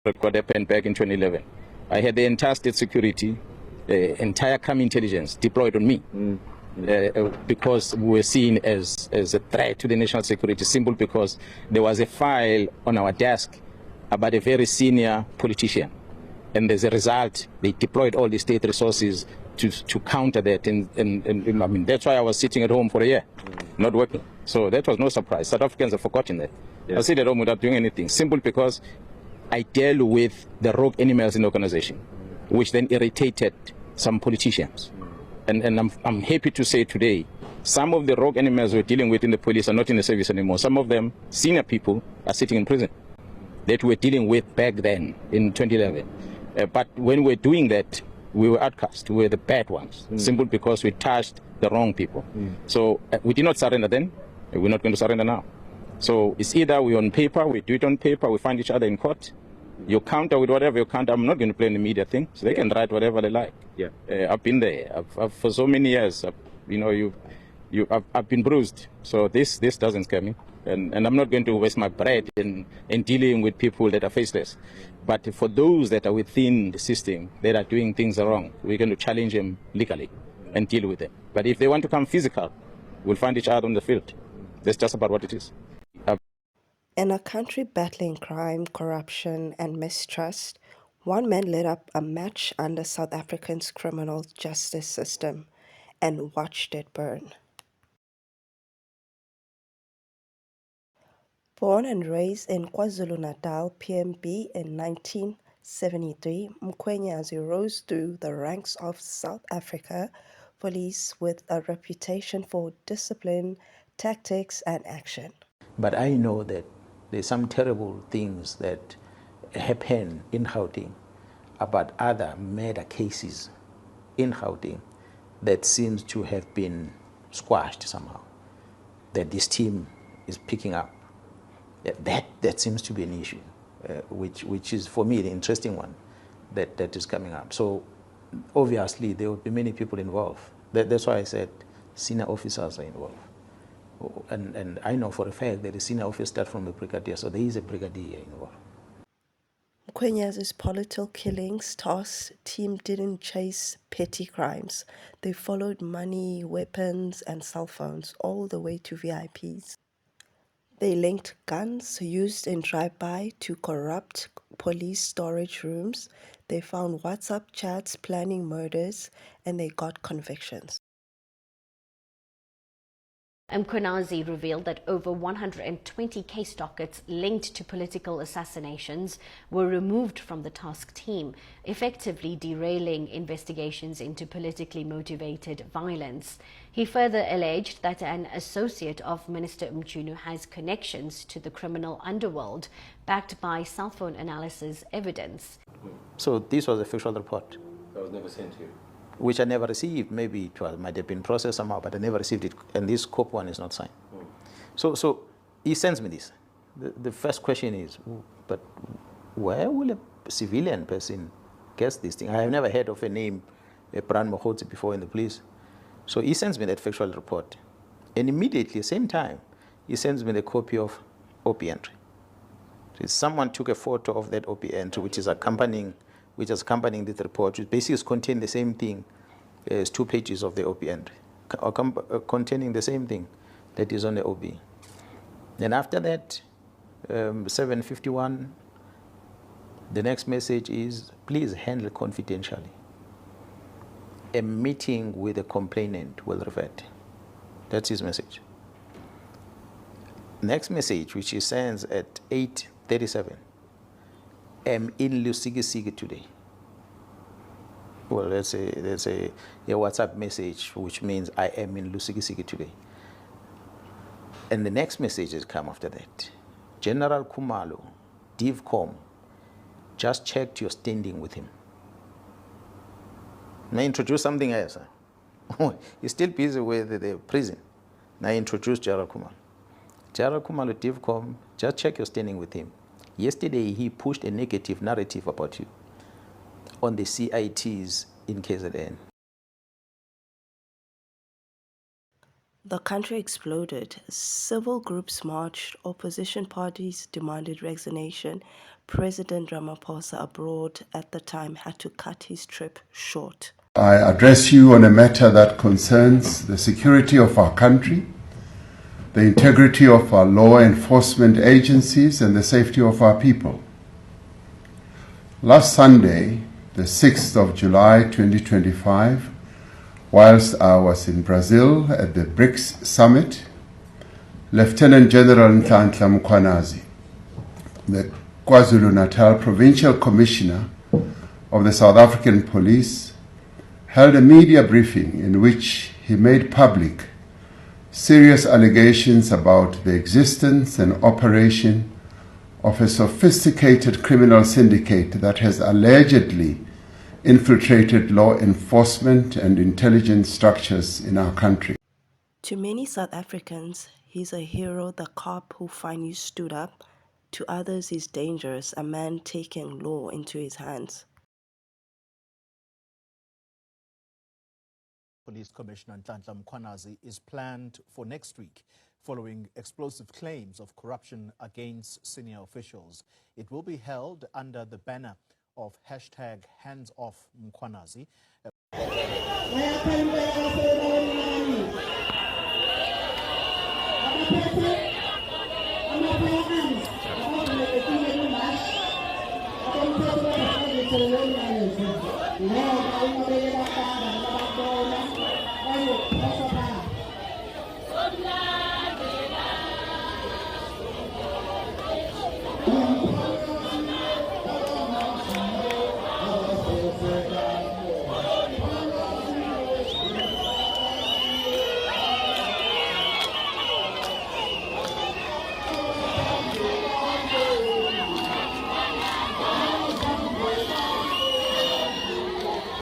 what happened back in 2011. I had the entire state security, entire CAM intelligence deployed on me because we were seen as a threat to the national security, simply because there was a file on our desk about a very senior politician. And as a result, they deployed all the state resources to counter that. And I mean, that's why I was sitting at home for a year, not working. So that was no surprise. South Africans have forgotten that. Yeah. I sit at home without doing anything, simply because I deal with the rogue animals in the organization, which then irritated some politicians. And I'm happy to say today, some of the rogue animals we're dealing with in the police are not in the service anymore. Some of them, senior people, are sitting in prison that we're dealing with back then in 2011. But when we're doing that, we were outcast. We were the bad ones, simply because we touched the wrong people. So we did not surrender then. We're not going to surrender now. So it's either we're on paper, we do it on paper, we find each other in court. You counter with whatever you counter. I'm not going to play in the media thing, so they can write whatever they like. Yeah, I've been there. I've for so many years. I've been bruised. So this doesn't scare me, and I'm not going to waste my breath in dealing with people that are faceless. But for those that are within the system that are doing things wrong, we're going to challenge them legally and deal with them. But if they want to come physical, we'll find each other on the field. That's just about what it is. In a country battling crime, corruption, and mistrust, one man led up a match under South Africa's criminal justice system and watched it burn. Born and raised in KwaZulu-Natal, PMB in 1973, Mkhwanazi rose through the ranks of South Africa police with a reputation for discipline, tactics, and action. But I know that there's some terrible things that happen in Gauteng about other murder cases in Gauteng that seems to have been squashed somehow, that this team is picking up. That seems to be an issue, which is, for me, the interesting one that is coming up. So obviously there will be many people involved. That's why I said senior officers are involved. And I know for a fact that the senior officer starts from a brigadier, so there is a brigadier involved. Mkhwanyazi's political killings task team didn't chase petty crimes. They followed money, weapons, and cell phones all the way to VIPs. They linked guns used in drive-by to corrupt police storage rooms. They found WhatsApp chats planning murders, and they got convictions. Mkhwanazi revealed that over 120 case dockets linked to political assassinations were removed from the task team, effectively derailing investigations into politically motivated violence. He further alleged that an associate of Minister Mchunu has connections to the criminal underworld, backed by cell phone analysis evidence. So this was a factual report. That was never sent to you? Which I never received. Maybe it might have been processed somehow, but I never received it. And this COP one is not signed. So he sends me this. The first question is, but where will a civilian person get this thing? I have never heard of a name, Pran Mkhwanazi, before in the police. So he sends me that factual report. And immediately, same time, he sends me the copy of OP entry. So someone took a photo of that OP entry, which is accompanying this report, which basically contains the same thing as 2 pages of the OP entry, containing the same thing that is on the OB. Then after that, 7:51, the next message is, please handle confidentially. A meeting with the complainant will revert. That's his message. Next message, which he sends at 8:37. am in Lusikisiki today. Well, let's say a WhatsApp message, which means I am in Lusikisiki today. And the next messages come after that. General Khumalo, DivCom, just checked your standing with him. Now introduce something else. He's still busy with the prison. Now introduce General Khumalo. General Khumalo, DivCom, just check your standing with him. Yesterday, he pushed a negative narrative about you on the CITs in KZN. The country exploded. Civil groups marched, opposition parties demanded resignation, President Ramaphosa, abroad at the time, had to cut his trip short. I address you on a matter that concerns the security of our country, the integrity of our law enforcement agencies, and the safety of our people. Last Sunday, the 6th of July 2025, whilst I was in Brazil at the BRICS Summit, Lieutenant General Nhlanhla Mkhwanazi, the KwaZulu-Natal Provincial Commissioner of the South African Police, held a media briefing in which he made public serious allegations about the existence and operation of a sophisticated criminal syndicate that has allegedly infiltrated law enforcement and intelligence structures in our country. To many South Africans, he's a hero, the cop who finally stood up. To others, he's dangerous, a man taking law into his hands. Police Commissioner Nhlanhla Mkhwanazi is planned for next week following explosive claims of corruption against senior officials. It will be held under the banner of #HandsOffMkhwanazi.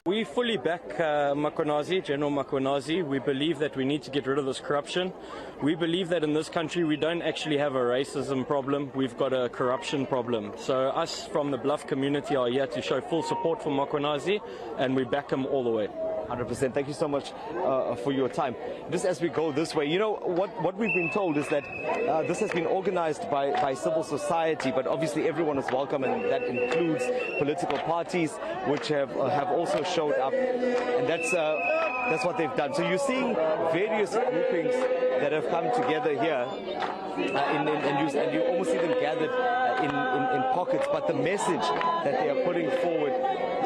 We fully back Mkhwanazi, General Mkhwanazi. We believe that we need to get rid of this corruption. We believe that in this country we don't actually have a racism problem, we've got a corruption problem. So us from the Bluff community are here to show full support for Mkhwanazi, and we back him all the way. 100%. Thank you so much for your time. Just as we go this way, you know, what we've been told is that this has been organized by civil society, but obviously everyone is welcome, and that includes political parties, which have also showed up, and that's what they've done. So you're seeing various groupings that have come together here, and you almost see them gathered in pockets, but the message that they are putting forward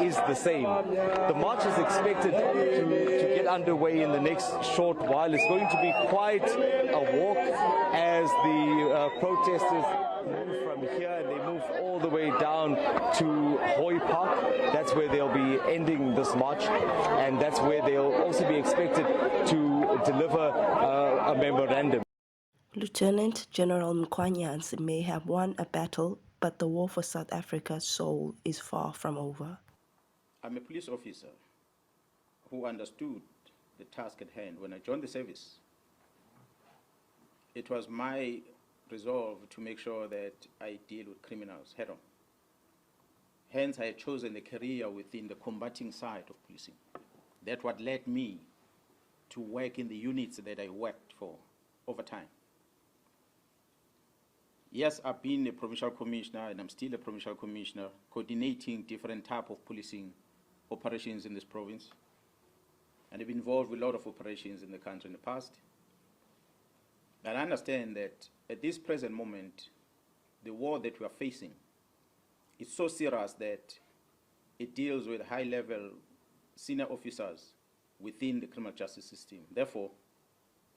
is the same. The march is expected to get underway in the next short while. It's going to be quite a walk as the protesters move from here and they move all the way down to Hoy Park. That's where they'll be ending this march, and that's where they'll also be expected to deliver a memorandum. Lieutenant General Mkhwanazi may have won a battle, but the war for South Africa's soul is far from over. I'm a police officer who understood the task at hand. When I joined the service, it was my resolve to make sure that I deal with criminals head on. Hence, I had chosen a career within the combating side of policing. That's what led me to work in the units that I worked for over time. Yes, I've been a provincial commissioner, and I'm still a provincial commissioner, coordinating different type of policing operations in this province. And I've been involved with a lot of operations in the country in the past. And I understand that at this present moment, the war that we are facing is so serious that it deals with high-level senior officers within the criminal justice system. Therefore,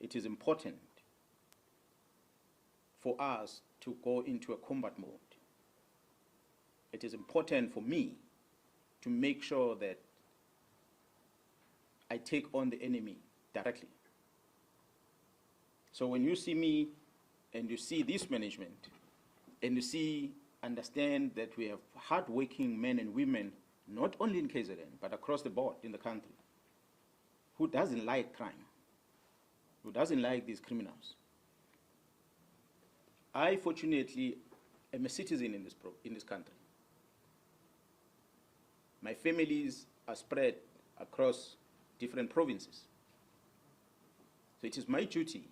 it is important for us to go into a combat mode. It is important for me to make sure that I take on the enemy directly. So when you see me and you see this management and you understand that we have hard-working men and women, not only in KZN, but across the board in the country, who doesn't like crime, who doesn't like these criminals. I, fortunately, am a citizen in this country. My families are spread across different provinces. So it is my duty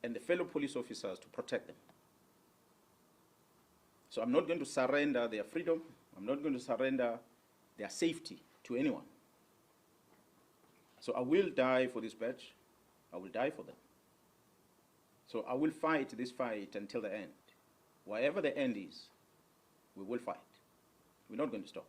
and the fellow police officers to protect them. So I'm not going to surrender their freedom. I'm not going to surrender their safety to anyone. So I will die for this badge. I will die for them. So I will fight this fight until the end. Wherever the end is, we will fight. We're not going to stop.